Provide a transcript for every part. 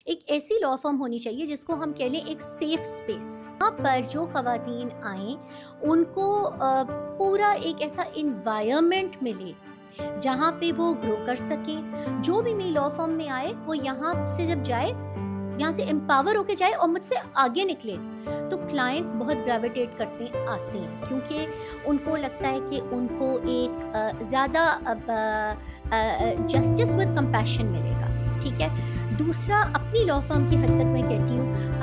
ایک ایسی لا فرم ہونی چاہیے جس کو ہم کہہ لیں ایک سیف اسپیس. وہاں پر جو خواتین آئیں ان کو پورا ایک ایسا انوائرمنٹ ملے جہاں پہ وہ گرو کر سکیں. جو بھی میری لا فرم میں آئے وہ یہاں سے جب جائے یہاں سے امپاور ہو کے جائے اور مجھ سے آگے نکلے تو کلائنٹس بہت گریویٹیٹ کرتے آتے ہیں کیونکہ ان کو لگتا ہے کہ ان کو ایک زیادہ جسٹس ود کمپیشن ملے گا. ٹھیک ہے. دوسرا اپنی لا فرم کی حد تک میں کہتی ہوں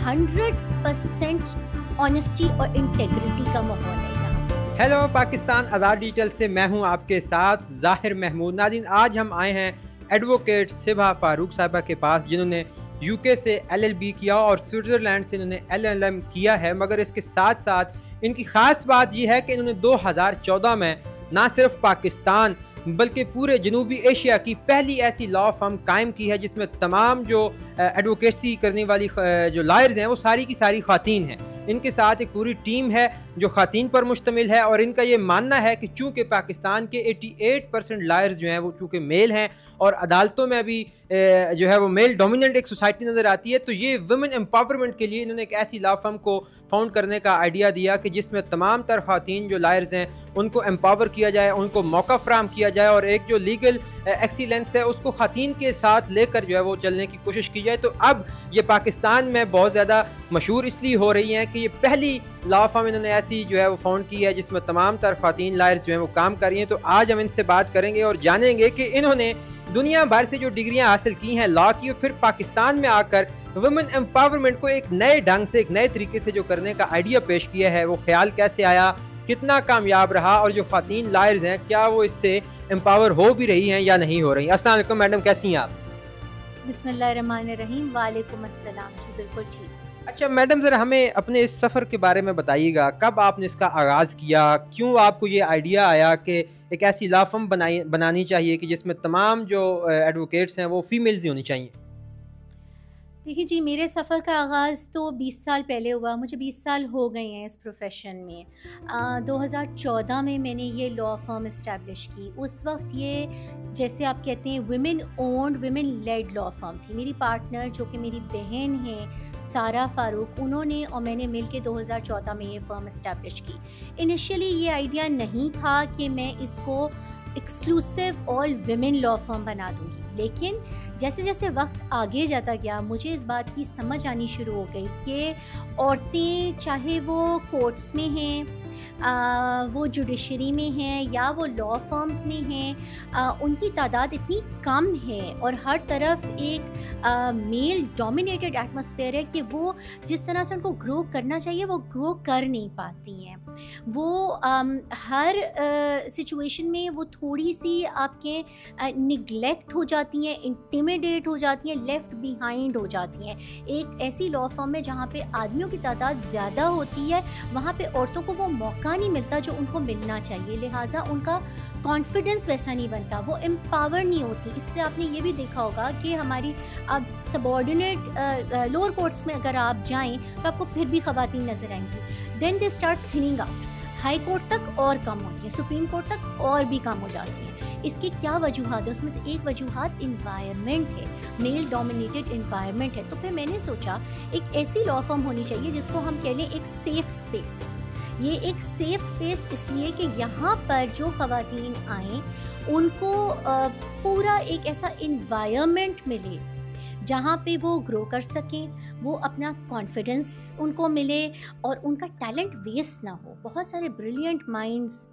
100% آنیسٹی اور انٹیگریٹی کا ماحول ہے یہاں. ہیلو پاکستان آزاد ڈیجیٹل سے میں ہوں آپ کے ساتھ ظاہر محمود. ناظرین آج ہم آئے ہیں ایڈوکیٹ صبا فاروق صاحبہ کے پاس جنہوں نے UK سے LLB کیا اور سوئٹزرلینڈ سے انہوں نے LLM کیا ہے. مگر اس کے ساتھ ساتھ ان کی خاص بات یہ ہے کہ انہوں نے 2014 میں نہ صرف پاکستان بلکہ پورے جنوبی ایشیا کی پہلی ایسی لا فرم قائم کی ہے جس میں تمام جو ایڈوکیسی کرنے والی جو لائرز ہیں وہ ساری کی ساری خواتین ہیں. ان کے ساتھ ایک پوری ٹیم ہے جو خواتین پر مشتمل ہے اور ان کا یہ ماننا ہے کہ چونکہ پاکستان کے 88% لائرز جو ہیں وہ چونکہ میل ہیں اور عدالتوں میں بھی جو ہے وہ میل ڈومیننٹ ایک سوسائٹی نظر آتی ہے تو یہ ویمن امپاورمنٹ کے لیے انہوں نے ایک ایسی لا فرم کو فاؤنڈ کرنے کا آئیڈیا دیا کہ جس میں تمام تر خواتین جو لائرز ہیں ان کو امپاور کیا جائے, ان کو موقع فراہم کیا جائے اور ایک جو لیگل ایکسیلنس ہے اس کو خواتین کے ساتھ لے کر جو ہے وہ چلنے کی کوشش کی جائے. تو اب یہ پاکستان میں بہت زیادہ مشہور اس لیے ہو رہی ہیں کہ یہ پہلی لا فرم انہوں نے ایسی جو ہے وہ فاؤنڈ کی ہے جس میں تمام تر خواتین لائرز جو ہیں وہ کام کر رہی ہیں. تو آج ہم ان سے بات کریں گے اور جانیں گے کہ انہوں نے دنیا بھر سے جو ڈگریاں حاصل کی ہیں لا کی اور پھر پاکستان میں آ کر ویمن امپاورمنٹ کو ایک نئے ڈھنگ سے ایک نئے طریقے سے جو کرنے کا آئیڈیا پیش کیا ہے وہ خیال کیسے آیا, کتنا کامیاب رہا اور جو خواتین لائرز ہیں کیا وہ اس سے امپاور ہو بھی رہی ہیں یا نہیں ہو رہی. السلام علیکم میڈم, کیسی ہیں آپ؟ بسم اللہ الرحمن الرحیم. وعلیکم السلام. جی بالکل ٹھیک. اچھا میڈم ذرا ہمیں اپنے اس سفر کے بارے میں بتائیے گا, کب آپ نے اس کا آغاز کیا, کیوں آپ کو یہ آئیڈیا آیا کہ ایک ایسی لا فرم بنانی چاہیے کہ جس میں تمام جو ایڈوکیٹس ہیں وہ فیمیلز ہی ہونی چاہیے؟ دیکھیے جی, میرے سفر کا آغاز تو 20 سال پہلے ہوا. مجھے 20 سال ہو گئے ہیں اس پروفیشن میں. 2014 میں میں نے یہ لا فرم اسٹیبلش کی. اس وقت یہ جیسے آپ کہتے ہیں ویمن اونڈ ویمن لیڈ لا فرم تھی. میری پارٹنر جو کہ میری بہن ہیں سارا فاروق, انہوں نے اور میں نے مل کے 2014 میں یہ فرم اسٹیبلش کی. انیشیلی یہ آئیڈیا نہیں تھا کہ میں اس کو ایکسکلوسیو آل ویمن لا فرم بنا دوں گی, لیکن جیسے جیسے وقت آگے جاتا گیا مجھے اس بات کی سمجھ آنی شروع ہو گئی کہ عورتیں چاہے وہ کورٹس میں ہیں, وہ جوڈیشری میں ہیں یا وہ لا فرمز میں ہیں, ان کی تعداد اتنی کم ہے اور ہر طرف ایک میل ڈومینیٹڈ ایٹماسفیئر ہے کہ وہ جس طرح سے ان کو گرو کرنا چاہیے وہ گرو کر نہیں پاتی ہیں. وہ ہر سچویشن میں وہ تھوڑی سی آپ کے نگلیکٹ ہو جاتی ہیں, انٹیمیڈیٹ ہو جاتی ہیں, لیفٹ بیہائنڈ ہو جاتی ہیں. ایک ایسی لا فرم ہے جہاں پہ آدمیوں کی تعداد زیادہ ہوتی ہے, وہاں پہ عورتوں کو وہ موقع نہیں ملتا جو ان کو ملنا چاہیے, لہٰذا ان کا کانفیڈنس ویسا نہیں بنتا, وہ امپاور نہیں ہوتی. اس سے آپ نے یہ بھی دیکھا ہوگا کہ ہماری اب سبارڈینیٹ لوور کورٹس میں اگر آپ جائیں تو آپ کو پھر بھی خواتین نظر آئیں گی. Then they start thinking out, high court تک اور کم ہوتی ہیں, سپریم کورٹ تک اور بھی کم ہو جاتی ہیں. اس کی کیا وجوہات ہے؟ اس میں سے ایک وجوہات انوائرمنٹ ہے, میل ڈومینیٹڈ انوائرمنٹ ہے. تو پھر میں نے سوچا ایک ایسی لا فرم ہونی چاہیے جس کو ہم کہہ لیں ایک سیف اسپیس. یہ ایک سیف اسپیس اس لیے کہ یہاں پر جو خواتین آئیں ان کو پورا ایک ایسا انوائرمنٹ ملے جہاں پہ وہ گرو کر سکیں, وہ اپنا کانفیڈنس ان کو ملے اور ان کا ٹیلنٹ ویسٹ نہ ہو. بہت سارے بریلینٹ مائنڈس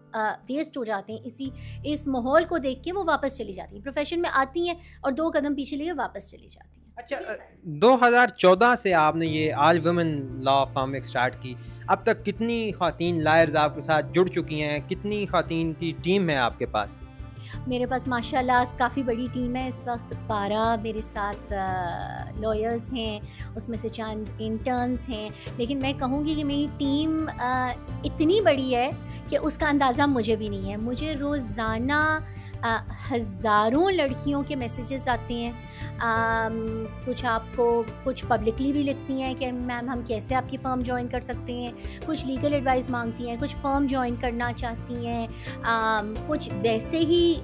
ویسٹ ہو جاتے ہیں اس ماحول کو دیکھ کے, وہ واپس چلی جاتی ہیں, پروفیشن میں آتی ہیں اور 2 قدم پیچھے لے کے واپس چلی جاتی ہیں. اچھا 2014 سے آپ نے یہ آل ویمن لا فرم اسٹارٹ کی, اب تک کتنی خواتین لائرز آپ کے ساتھ جڑ چکی ہیں, کتنی خواتین کی ٹیم ہے آپ کے پاس؟ میرے پاس ماشاءاللہ کافی بڑی ٹیم ہے. اس وقت 12 میرے ساتھ لائرز ہیں, اس میں سے چند انٹرنز ہیں, لیکن میں کہوں گی کہ میری ٹیم اتنی بڑی ہے کہ اس کا اندازہ مجھے بھی نہیں ہے. مجھے روزانہ ہزاروں لڑکیوں کے میسیجز آتے ہیں، کچھ آپ کو کچھ پبلکلی بھی لکھتی ہیں کہ میم ہم کیسے آپ کی فرم جوائن کر سکتے ہیں، کچھ لیگل ایڈوائس مانگتی ہیں، کچھ فرم جوائن کرنا چاہتی ہیں، کچھ ویسے ہی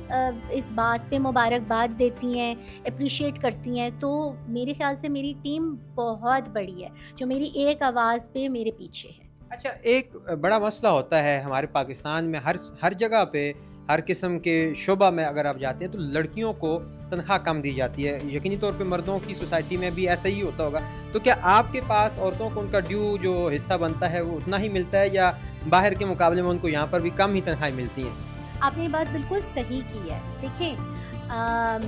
اس بات پہ مبارکباد دیتی ہیں، اپریشیٹ کرتی ہیں. تو میرے خیال سے میری ٹیم بہت بڑی ہے جو میری ایک آواز پہ میرے پیچھے ہے. اچھا، ایک بڑا مسئلہ ہوتا ہے ہمارے پاکستان میں، ہر جگہ پہ ہر قسم کے شعبہ میں اگر آپ جاتے ہیں تو لڑکیوں کو تنخواہ کم دی جاتی ہے. یقینی طور پہ مردوں کی سوسائٹی میں بھی ایسا ہی ہوتا ہوگا. تو کیا آپ کے پاس عورتوں کو ان کا ڈیو جو حصہ بنتا ہے وہ اتنا ہی ملتا ہے، یا باہر کے مقابلے میں ان کو یہاں پر بھی کم ہی تنخواہیں ملتی ہیں؟ آپ نے یہ بات بالکل صحیح کی ہے. دیکھیں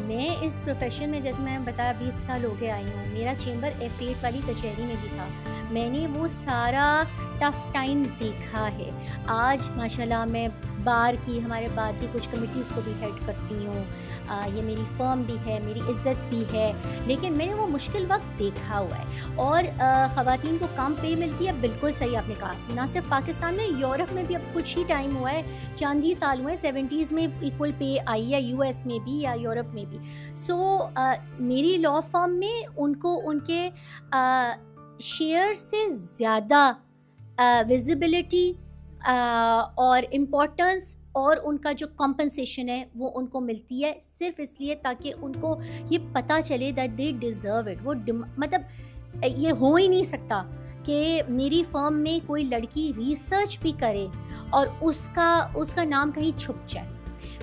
میں اس پروفیشن میں جیسے میں نے بتایا 20 سال ہو کے آئی ہوں. میرا چیمبر F8 والی کچہری میں بھی تھا. میں نے وہ سارا ٹف ٹائم دیکھا ہے. آج ماشاءاللہ میں ہمارے بار کی کچھ کمیٹیز کو بھی ہیڈ کرتی ہوں. یہ میری فرم بھی ہے، میری عزت بھی ہے، لیکن میں نے وہ مشکل وقت دیکھا ہوا ہے. اور خواتین کو کم پے ملتی ہے، بالکل صحیح آپ نے کہا. نہ صرف پاکستان میں، یورپ میں بھی اب کچھ ہی ٹائم ہوا ہے، چند ہی سال ہوئے، 70s میں ایکول پے آئی ہے، US میں بھی یا یورپ میں بھی. سو میری لا فرم میں ان کو ان کے شیئر سے زیادہ ویزیبلٹی اور امپورٹنس اور ان کا جو کمپنسیشن ہے وہ ان کو ملتی ہے، صرف اس لیے تاکہ ان کو یہ پتہ چلے دیٹ دے ڈیزرو اٹ. وہ مطلب یہ ہو ہی نہیں سکتا کہ میری فرم میں کوئی لڑکی ریسرچ بھی کرے اور اس کا نام کہیں چھپ جائے.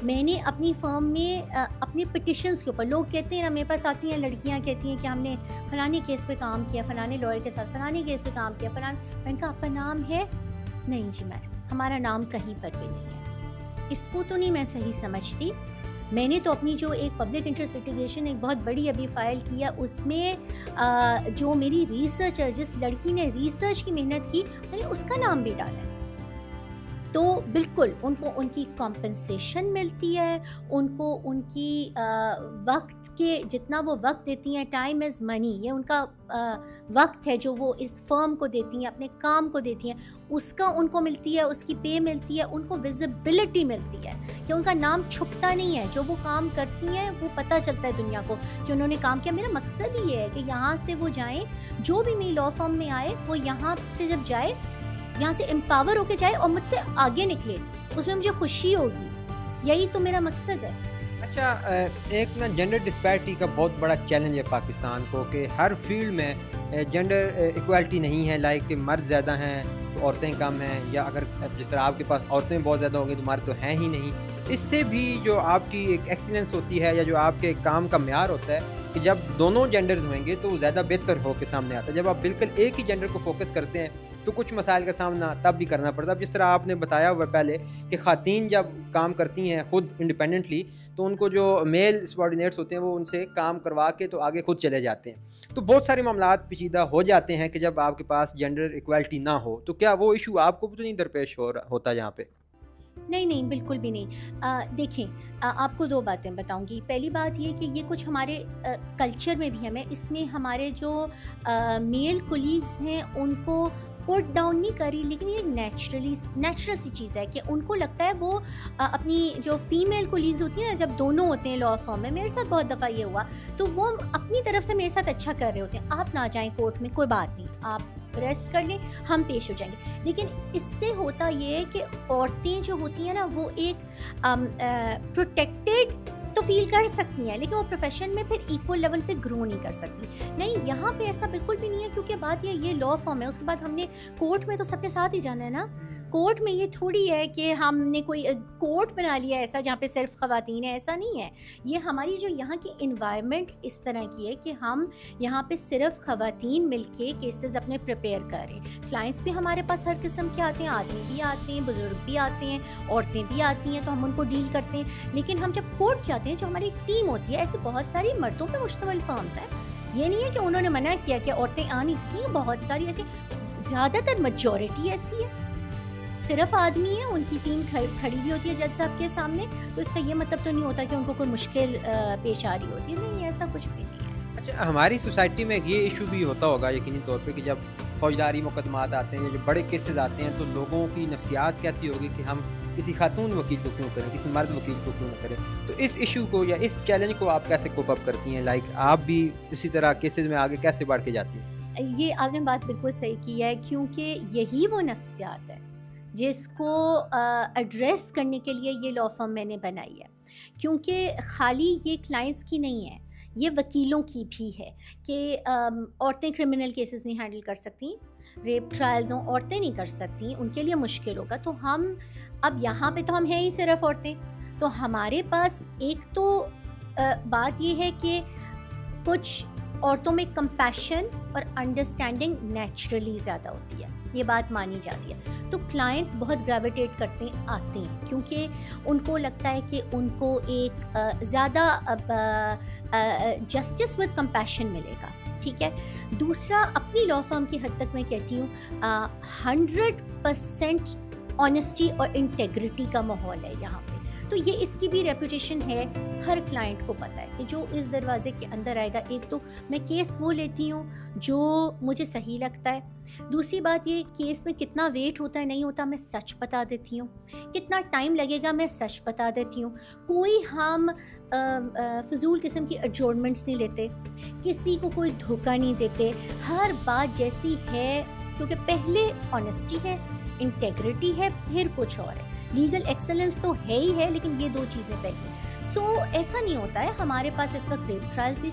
میں نے اپنی فرم میں اپنے پٹیشنز کے اوپر، لوگ کہتے ہیں نا، میرے پاس آتی ہیں لڑکیاں کہتی ہیں کہ ہم نے فلانے کیس پہ کام کیا، فلانے لائر کے ساتھ فلانے کیس پہ کام کیا، میں نے کہا آپ کا نام ہے؟ نہیں جی میڈم، ہمارا نام کہیں پر بھی نہیں ہے. اس کو تو نہیں میں صحیح سمجھتی. میں نے تو اپنی جو ایک پبلک انٹرسٹ لٹیگیشن ایک بہت بڑی ابھی فائل کیا، اس میں جو میری ریسرچر، جس لڑکی نے ریسرچ کی محنت کی، میں نے اس کا نام بھی ڈالا ہے. تو بالکل ان کو ان کی کمپنسیشن ملتی ہے، ان کو ان کی وقت کے جتنا وہ وقت دیتی ہیں، ٹائم از منی، یہ ان کا وقت ہے جو وہ اس فرم کو دیتی ہیں، اپنے کام کو دیتی ہیں، اس کا ان کو ملتی ہے، اس کی پے ملتی ہے. ان کو ویزیبلٹی ملتی ہے کہ ان کا نام چھپتا نہیں ہے. جو وہ کام کرتی ہیں وہ پتہ چلتا ہے دنیا کو کہ انہوں نے کام کیا. میرا مقصد ہی ہے کہ یہاں سے وہ جائیں، جو بھی میری لا فرم میں آئے وہ یہاں سے جب جائے، یہاں سے امپاور ہو کے جائے اور مجھ سے آگے نکلے، اس میں مجھے خوشی ہوگی. یہی تو میرا مقصد ہے. اچھا، ایک نا جینڈر ڈسپیرٹی کا بہت بڑا چیلنج ہے پاکستان کو کہ ہر فیلڈ میں جینڈر ایکوالٹی نہیں ہے. لائک کہ مرد زیادہ ہیں تو عورتیں کم ہیں، یا اگر جس طرح آپ کے پاس عورتیں بہت زیادہ ہوں گی تو مرد تو ہیں ہی نہیں. اس سے بھی جو آپ کی ایک ایکسیلنس ہوتی ہے یا جو آپ کے کام کا معیار ہوتا ہے کہ جب دونوں جینڈرز ہوئیں گے تو وہ زیادہ بہتر ہو کے سامنے آتا ہے. جب آپ بالکل ایک ہی جینڈر کو فوکس کرتے ہیں تو کچھ مسائل کا سامنا تب بھی کرنا پڑتا ہے. اب جس طرح آپ نے بتایا ہوا پہلے کہ خواتین جب کام کرتی ہیں خود انڈیپینڈنٹلی تو ان کو جو میل سبارڈینیٹس ہوتے ہیں وہ ان سے کام کروا کے تو آگے خود چلے جاتے ہیں. تو بہت سارے معاملات پیچیدہ ہو جاتے ہیں کہ جب آپ کے پاس جینڈر ایکوالٹی نہ ہو. تو کیا وہ ایشو آپ کو تو نہیں درپیش ہوتا یہاں پہ؟ نہیں بالکل بھی نہیں. دیکھیں آپ کو دو باتیں بتاؤں گی. پہلی بات یہ کہ یہ کچھ ہمارے کلچر میں بھی ہمیں اس میں ہمارے جو میل کولیگز ہیں ان کو پٹ ڈاؤن نہیں کری، لیکن یہ نیچرل سی چیز ہے کہ ان کو لگتا ہے وہ اپنی جو فیمیل کولیگز ہوتی ہیں نا، جب دونوں ہوتے ہیں لا فرم میں، میرے ساتھ بہت دفعہ یہ ہوا، تو وہ اپنی طرف سے میرے ساتھ اچھا کر رہے ہوتے ہیں. آپ نہ جائیں کورٹ میں، کوئی بات نہیں، آپ ریسٹ کر لیں، ہم پیش ہو جائیں گے. لیکن اس سے ہوتا یہ ہے کہ عورتیں جو ہوتی ہیں نا وہ ایک پروٹیکٹیڈ تو فیل کر سکتی ہیں، لیکن وہ پروفیشن میں پھر ایکول لیول پہ گرو نہیں کر سکتی. نہیں، یہاں پہ ایسا بالکل بھی نہیں ہے، کیونکہ بات یہ لا فرم ہے. اس کے بعد ہم نے کورٹ میں تو سب کے ساتھ ہی جانا ہے نا. کورٹ میں یہ تھوڑی ہے کہ ہم نے کوئی کورٹ بنا لیا ایسا جہاں پہ صرف خواتین ہیں، ایسا نہیں ہے. یہ ہماری جو یہاں کی انوائرمنٹ اس طرح کی ہے کہ ہم یہاں پہ صرف خواتین مل کے کیسز اپنے پریپیئر کریں. کلائنٹس بھی ہمارے پاس ہر قسم کے آتے ہیں، آدمی بھی آتے ہیں، بزرگ بھی آتے ہیں، عورتیں بھی آتی ہیں، تو ہم ان کو ڈیل کرتے ہیں. لیکن ہم جب کورٹ جاتے ہیں، جو ہماری ٹیم ہوتی ہے، ایسے بہت ساری مردوں پہ مشتمل فرمز ہیں. یہ نہیں ہے کہ انہوں نے منع کیا کہ عورتیں آ نہیں سکتی. بہت ساری ایسی، زیادہ تر میجورٹی ایسی ہے، صرف آدمی ہیں، ان کی ٹیم کھڑی بھی ہوتی ہے جج صاحب کے سامنے. تو اس کا یہ مطلب تو نہیں ہوتا کہ ان کو کوئی مشکل پیش آ رہی ہوتی ہے. نہیں، ایسا کچھ بھی نہیں ہے. اچھا، ہماری سوسائٹی میں یہ ایشو بھی ہوتا ہوگا یقینی طور پہ کہ جب فوجداری مقدمات آتے ہیں یا جو بڑے کیسز آتے ہیں تو لوگوں کی نفسیات کہتی ہوگی کہ ہم کسی خاتون وکیل کو کیوں کریں, کسی مرد وکیل کو کیوں نہ کریں. تو اس ایشو کو یا اس چیلنج کو آپ کیسے کوپ اپ کرتی ہیں؟ لائک آپ بھی اسی طرح کیسز میں آگے کیسے بڑھ کے جاتی ہیں؟ یہ آپ نے بات بالکل صحیح کی ہے, کیونکہ یہی وہ نفسیات ہے جس کو ایڈریس کرنے کے لیے یہ لا فرم میں نے بنائی ہے. کیونکہ خالی یہ کلائنٹس کی نہیں ہے, یہ وکیلوں کی بھی ہے کہ عورتیں کرمنل کیسز نہیں ہینڈل کر سکتی, ریپ ٹرائلز عورتیں نہیں کر سکتی, ان کے لیے مشکل ہوگا. تو ہم اب یہاں پہ تو ہم ہیں ہی صرف عورتیں, تو ہمارے پاس ایک تو بات یہ ہے کہ کچھ عورتوں میں کمپیشن اور انڈرسٹینڈنگ نیچرلی زیادہ ہوتی ہے, یہ بات مانی جاتی ہے. تو کلائنٹس بہت گریویٹیٹ کرتے ہیں, آتے ہیں, کیونکہ ان کو لگتا ہے کہ ان کو ایک زیادہ جسٹس ود کمپیشن ملے گا. ٹھیک ہے. دوسرا, اپنی لا فرم کی حد تک میں کہتی ہوں 100% آنیسٹی اور انٹیگریٹی کا ماحول ہے یہاں پہ. تو یہ اس کی بھی ریپوٹیشن ہے, ہر کلائنٹ کو پتہ ہے کہ جو اس دروازے کے اندر آئے گا, ایک تو میں کیس وہ لیتی ہوں جو مجھے صحیح لگتا ہے. دوسری بات یہ, کیس میں کتنا ویٹ ہوتا ہے نہیں ہوتا میں سچ بتا دیتی ہوں, کتنا ٹائم لگے گا میں سچ بتا دیتی ہوں. کوئی ہم فضول قسم کی ایڈجورنمنٹس نہیں لیتے, کسی کو کوئی دھوکہ نہیں دیتے, ہر بات جیسی ہے, کیونکہ پہلے آنیسٹی ہے, انٹیگریٹی ہے, پھر کچھ اور ہے. لیگل ایکسلنس تو ہے ہی ہے, لیکن یہ دو چیزیں پہلے. سو ایسا نہیں ہوتا ہے. ہمارے پاس اس وقت ریپ ٹرائلز بھی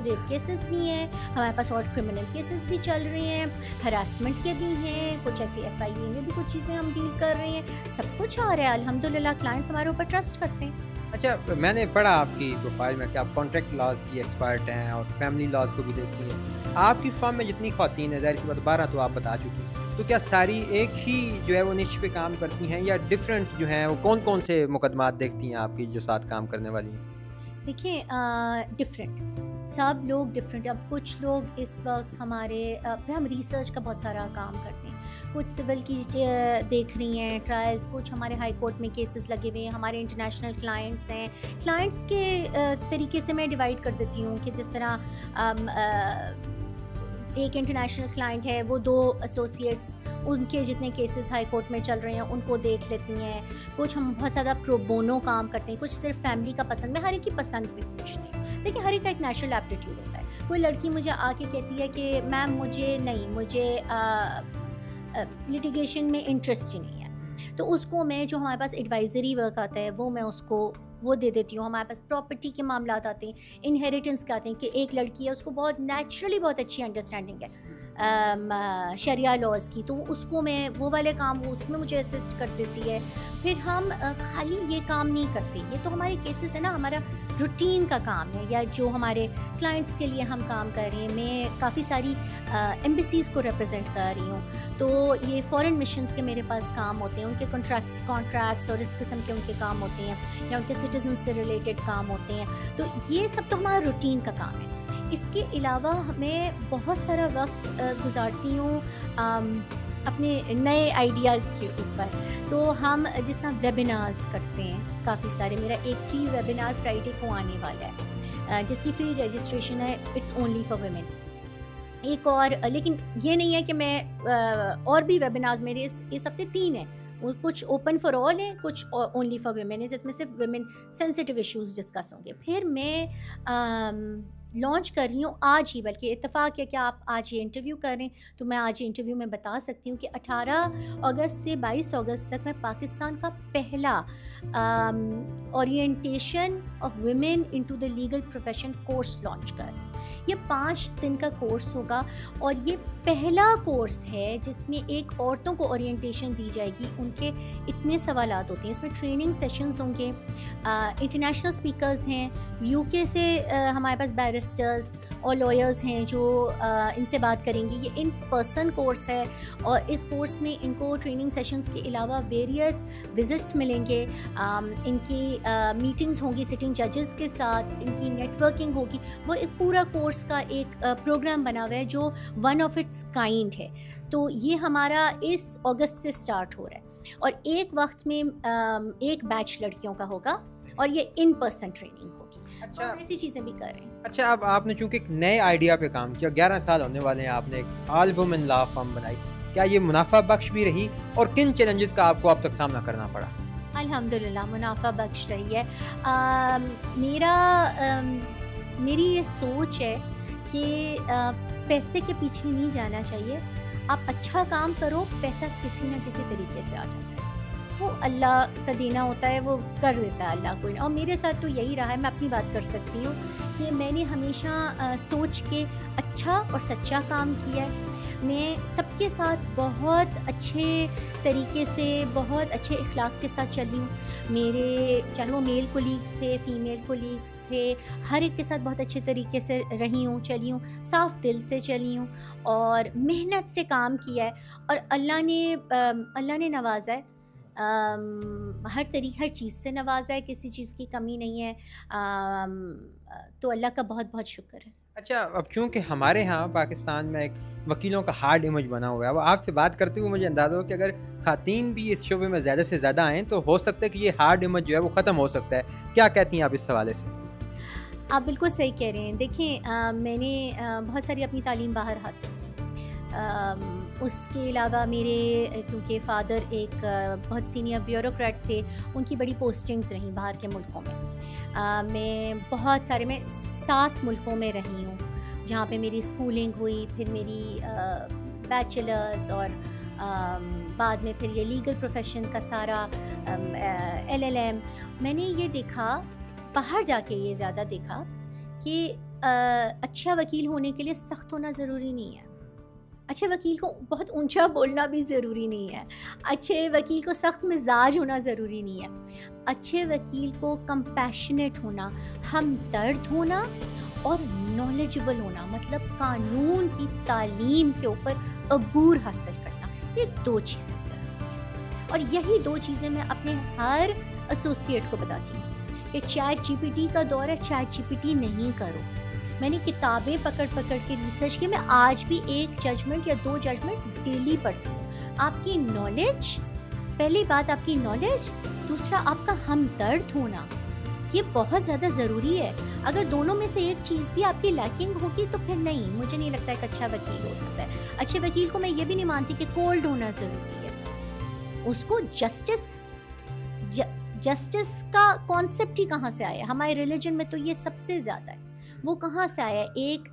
ریپ کیسز بھی ہیں, ہمارے پاس اور کرمنل کیسز بھی چل رہے ہیں, ہراسمنٹ کے بھی ہیں, کچھ ایسی FIA میں بھی کچھ چیزیں ہم ڈیل کر رہے ہیں. سب کچھ آ رہا ہے الحمدللہ, کلائنٹس ہمارے اوپر ٹرسٹ کرتے ہیں. اچھا, میں نے پڑھا آپ کی پروفائل میں کہ آپ کانٹریکٹ لاز کی ایکسپرٹ ہیں اور فیملی لاز کو بھی دیکھتی ہیں. آپ کی فرم میں جتنی خواتین ہیں, ظاہر سی بات 12 تو آپ بتا چکی ہیں, تو کیا ساری ایک ہی جو ہے وہ نچ پہ کام کرتی ہیں یا ڈفرینٹ جو ہیں وہ کون کون سے مقدمات دیکھتی ہیں آپ کی جو ساتھ کام کرنے والی ہیں؟ دیکھیں, ڈفرینٹ, سب لوگ ڈفرینٹ. اب کچھ لوگ اس وقت ہمارے ہم ریسرچ کا بہت سارا کام کرتے ہیں, کچھ سول کی دیکھ رہی ہیں ٹرائلز, کچھ ہمارے ہائی کورٹ میں کیسز لگے ہوئے ہیں, ہمارے انٹرنیشنل کلائنٹس ہیں. کلائنٹس کے طریقے سے میں ڈیوائڈ کر دیتی ہوں کہ جس طرح ایک انٹرنیشنل کلائنٹ ہے, وہ 2 ایسوسیٹس, ان کے جتنے کیسز ہائی کورٹ میں چل رہے ہیں ان کو دیکھ لیتی ہیں. کچھ ہم بہت زیادہ پرو بونو کام کرتے ہیں, کچھ صرف فیملی کا پسند. میں ہر ایک کی پسند بھی پوچھتی ہوں. دیکھیں, ہر ایک کا ایک نیچرل ایپٹیٹیوڈ ہوتا ہے. کوئی لڑکی مجھے آ کے کہتی ہے کہ میم مجھے لٹیگیشن میں انٹرسٹ ہی نہیں ہے, تو اس کو میں جو ہمارے پاس ایڈوائزری ورک آتا ہے وہ میں اس کو وہ دے دیتی ہوں. ہمارے پاس پراپرٹی کے معاملات آتے ہیں, انہیریٹنس کے آتے ہیں, کہ ایک لڑکی ہے اس کو بہت نیچرلی بہت اچھی انڈرسٹینڈنگ ہے شریعہ لاز کی, تو اس کو میں وہ والے کام اس میں مجھے اسسٹ کر دیتی ہے. پھر ہم خالی یہ کام نہیں کرتے, یہ تو ہمارے کیسز ہے نا, ہمارا روٹین کا کام ہے, یا جو ہمارے کلائنٹس کے لیے ہم کام کر رہے ہیں. میں کافی ساری ایمبیسیز کو ریپرزینٹ کر رہی ہوں, تو یہ فورن مشنز کے میرے پاس کام ہوتے ہیں, ان کے کانٹریکٹس اور اس قسم کے ان کے کام ہوتے ہیں, یا ان کے سٹیزن سے ریلیٹڈ کام ہوتے ہیں. تو یہ سب تو ہمارا روٹین کا کام ہے. اس کے علاوہ میں بہت سارا وقت گزارتی ہوں اپنے نئے آئیڈیاز کے اوپر. تو ہم جس طرح ویبینارز کرتے ہیں کافی سارے. میرا ایک فری ویبینار فرائیڈے کو آنے والا ہے, جس کی فری رجسٹریشن ہے, اٹس اونلی فار ویمن. ایک اور, لیکن یہ نہیں ہے کہ میں اور بھی ویبینارز میرے اس ہفتے 3 ہیں, کچھ اوپن فار آل ہیں, کچھ اونلی فار ویمن ہیں, جس میں صرف ویمن سینسٹیو ایشوز ڈسکس ہوں گے. پھر میں لانچ کر رہی ہوں آج ہی, بلکہ اتفاق ہے کہ آپ آج یہ انٹرویو کر رہے ہیں, تو میں آج یہ انٹرویو میں بتا سکتی ہوں کہ 18 اگست سے 22 اگست تک میں پاکستان کا پہلا orientation of women into the legal profession course launch کر رہی ہوں. یہ 5 دن کا کورس ہوگا, اور یہ پہلا کورس ہے جس میں ایک عورتوں کو اورینٹیشن دی جائے گی. ان کے اتنے سوالات ہوتے ہیں, اس میں ٹریننگ سیشنز ہوں گے, انٹرنیشنل اسپیکرز ہیں, UK سے ہمارے پاس بیرسٹرز اور لائرز ہیں جو ان سے بات کریں گی. یہ ان پرسن کورس ہے, اور اس کورس میں ان کو ٹریننگ سیشنز کے علاوہ ویریس وزٹس ملیں گے, ان کی میٹنگز ہوں گی سٹنگ ججز کے ساتھ, ان کی نیٹ ورکنگ ہوگی. وہ ایک پورا کورس کا ایک پروگرام بنا ہوا ہے جو ون آف اٹس کائنڈ ہے. تو یہ ہمارا اس اگست سے سٹارٹ ہو رہا ہے, اور ایک وقت میں ایک بیچ لڑکیوں کا ہوگا, اور یہ ان پرسن ٹریننگ ہوگی. اچھا, اور ایسی چیزیں بھی کر رہے ہیں. اچھا, اب آپ نے چونکہ ایک نئے آئیڈیا پہ کام کیا, 11 سال ہونے والے ہیں, آپ نے ایک آل وومن لا فرم بنائی, کیا یہ منافع بخش بھی رہی, اور کن چیلنجز کا آپ کو اب تک سامنا کرنا پڑا؟ الحمدللہ منافع بخش رہی ہے. میری یہ سوچ ہے کہ پیسے کے پیچھے نہیں جانا چاہیے. آپ اچھا کام کرو, پیسہ کسی نہ کسی طریقے سے آ جاتا ہے, وہ اللہ کا دینا ہوتا ہے, وہ کر دیتا ہے اللہ کو. اور میرے ساتھ تو یہی رہا ہے, میں اپنی بات کر سکتی ہوں کہ میں نے ہمیشہ سوچ کے اچھا اور سچا کام کیا ہے. میں سب کے ساتھ بہت اچھے طریقے سے, بہت اچھے اخلاق کے ساتھ چلی ہوں. میرے چاہے وہ میل کولیگس تھے, فیمیل کولیگس تھے, ہر ایک کے ساتھ بہت اچھے طریقے سے رہی ہوں, چلی ہوں, صاف دل سے چلی ہوں اور محنت سے کام کیا ہے. اور اللہ نے نوازا ہے, ہر چیز سے نوازا ہے, کسی چیز کی کمی نہیں ہے. تو اللہ کا بہت بہت شکر ہے. اچھا, اب چونکہ ہمارے ہاں پاکستان میں ایک وکیلوں کا ہارڈ امیج بنا ہوا ہے, اب آپ سے بات کرتے ہوئے مجھے اندازہ ہو کہ اگر خواتین بھی اس شعبے میں زیادہ سے زیادہ آئیں تو ہو سکتا ہے کہ یہ ہارڈ امیج جو ہے وہ ختم ہو سکتا ہے. کیا کہتی ہیں آپ اس حوالے سے؟ آپ بالکل صحیح کہہ رہے ہیں. دیکھیں, میں نے بہت ساری اپنی تعلیم باہر حاصل کی. اس کے علاوہ میرے کیونکہ فادر ایک بہت سینئر بیوروکریٹ تھے, ان کی بڑی پوسٹنگز رہیں باہر کے ملکوں میں. میں 7 ملکوں میں رہی ہوں جہاں پہ میری اسکولنگ ہوئی, پھر میری بیچلرز, اور بعد میں پھر یہ لیگل پروفیشن کا سارا LLM. میں نے یہ دیکھا, باہر جا کے یہ زیادہ دیکھا کہ اچھا وکیل ہونے کے لیے سخت ہونا ضروری نہیں ہے. اچھے وکیل کو بہت اونچا بولنا بھی ضروری نہیں ہے. اچھے وکیل کو سخت مزاج ہونا ضروری نہیں ہے. اچھے وکیل کو کمپیشنیٹ ہونا, ہمدرد ہونا اور نالجبل ہونا, مطلب قانون کی تعلیم کے اوپر عبور حاصل کرنا, یہ 2 چیزیں ضروری ہیں. اور یہی 2 چیزیں میں اپنے ہر ایسوسیٹ کو بتاتی ہوں کہ چیٹ GPT کا دور ہے, چیٹ GPT نہیں کرو. میں نے کتابیں پکڑ کے ریسرچ کی. میں آج بھی 1 ججمنٹ یا 2 ججمنٹس ڈیلی پڑھتی ہوں. آپ کی نالج, پہلی بات آپ کی نالج, دوسرا آپ کا ہمدرد ہونا, یہ بہت زیادہ ضروری ہے. اگر دونوں میں سے ایک چیز بھی آپ کی لیکنگ ہوگی تو پھر نہیں, مجھے نہیں لگتا ایک اچھا وکیل ہو سکتا ہے. اچھے وکیل کو میں یہ بھی نہیں مانتی کہ کولڈ ہونا ضروری ہے. اس کو جسٹس کا کانسیپٹ ہی کہاں سے آیا؟ ہمارے ریلیجن میں تو یہ سب سے زیادہ ہے. وہ کہاں سے آیا؟ ایک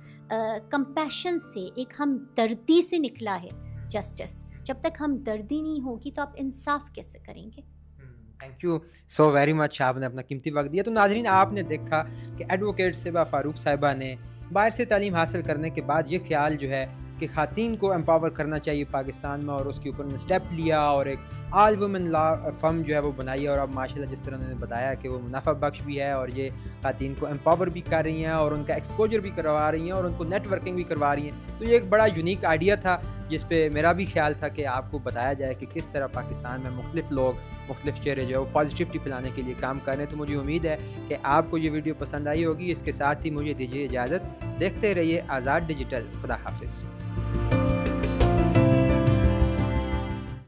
کمپیشن سے, ایک ہمدردی سے نکلا ہے جسٹس. جب تک ہمدردی نہیں ہوگی تو آپ انصاف کیسے کریں گے؟ Thank you so very much, آپ نے اپنا قیمتی وقت دیا. تو ناظرین, آپ نے دیکھا کہ ایڈوکیٹ صبا فاروق صاحبہ نے باہر سے تعلیم حاصل کرنے کے بعد یہ خیال جو ہے کہ خواتین کو امپاور کرنا چاہیے پاکستان میں, اور اس کے اوپر نے اسٹیپ لیا اور ایک آل وومن لا فرم جو ہے وہ بنائی ہے. اور اب ماشاءاللہ جس طرح انہوں نے بتایا کہ وہ منافع بخش بھی ہے, اور یہ خواتین کو امپاور بھی کر رہی ہیں, اور ان کا ایکسپوجر بھی کروا رہی ہیں, اور ان کو نیٹ ورکنگ بھی کروا رہی ہیں. تو یہ ایک بڑا یونیک آئیڈیا تھا جس پہ میرا بھی خیال تھا کہ آپ کو بتایا جائے کہ کس طرح پاکستان میں مختلف لوگ, مختلف چہرے جو ہے وہ پازیٹیوٹی پھیلانے کے لیے کام کر رہے ہیں. تو مجھے امید ہے کہ آپ کو یہ ویڈیو پسند آئی ہوگی. اس کے ساتھ ہی مجھے دیجیے اجازت, دیکھتے رہیے آزاد ڈیجیٹل. خدا حافظ.